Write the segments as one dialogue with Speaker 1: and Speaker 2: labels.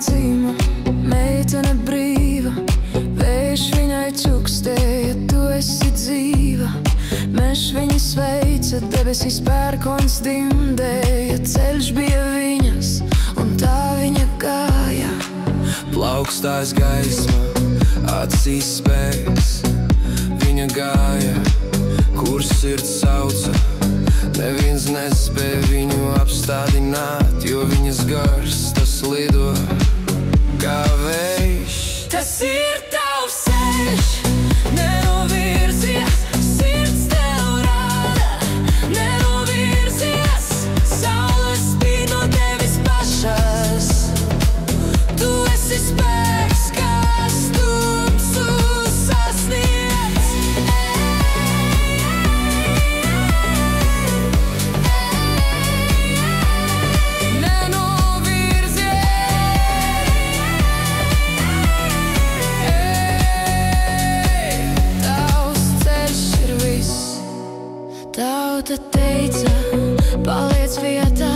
Speaker 1: dzīva, meitene brīva. Vējš viņai čukstēja, tu esi dzīva. Mežs viņu sveica, debesīs pērkons dimdēja. Ceļš bija viņas, un tā viņa gāja.
Speaker 2: Plaukstās gaisma, acīs spēks. Viņa gāja, kur sirds sauca. Neviens nespēja viņu apstādināt, jo viņas gars tas lido kā vējš.
Speaker 1: Tas ir tavs ceļš, nenovirzies, sirds tev rāda. Nenovirzies, saule spīd no tevis pašas. Tu esi spēks, kas tumsu sasniedz. Tauta teica, paliec vietā,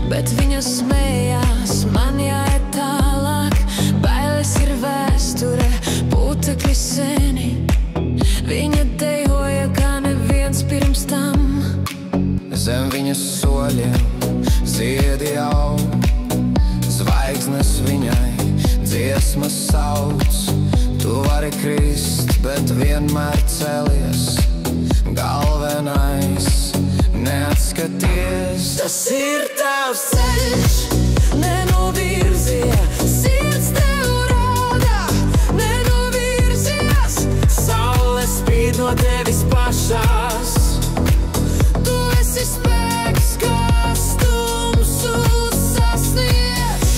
Speaker 1: bet viņa smējās, man jāiet tālāk. Bailes ir vēsture, putekļi seni. Viņa dejoja kā neviens pirms tam.
Speaker 2: Zem viņas soļiem ziedi aug, zvaigznes viņai dziesmas sauc. Tu vari krist, bet vienmēr celies. Galvenais, neatskaties.
Speaker 1: Tas ir tavs ceļš, nenovirzies, sirds tev rāda. Nenovirzies, saule spīd no tevis pašās. Tu esi spēks, kas tumsu sasniedz.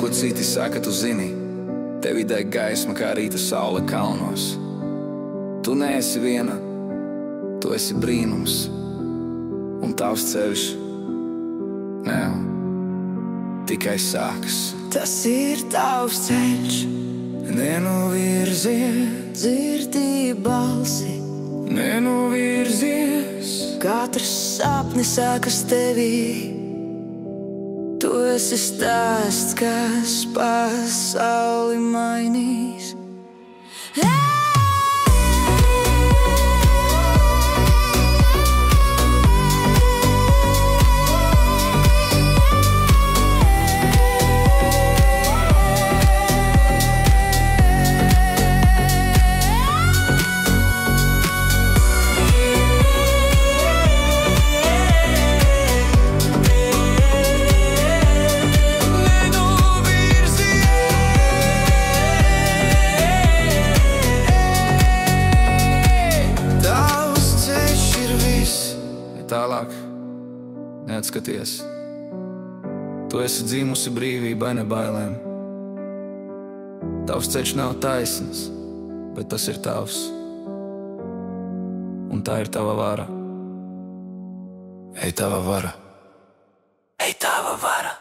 Speaker 2: Ko citi saka, tu zini, tevi deg gaisma kā rīta saule kalnos. Tu neesi viena, tu esi brīnums, un tavs ceļš tikai sākas.
Speaker 1: Tas ir tavs ceļš,
Speaker 2: Nenovirzies,
Speaker 1: dzirdī balsi.
Speaker 2: nenovirzies.
Speaker 1: Katrs sapnis sākas tevī. Tu esi stāsts, kas pasauli mainīs.
Speaker 2: Tālāk, neatskaties. Tu esi dzīmusi brīvībai, ne bailēm. Tavs ceļš nav taisns, bet tas ir tavs. Un tā ir tava vara. Ej, tava vara.
Speaker 1: Ej, tava vara.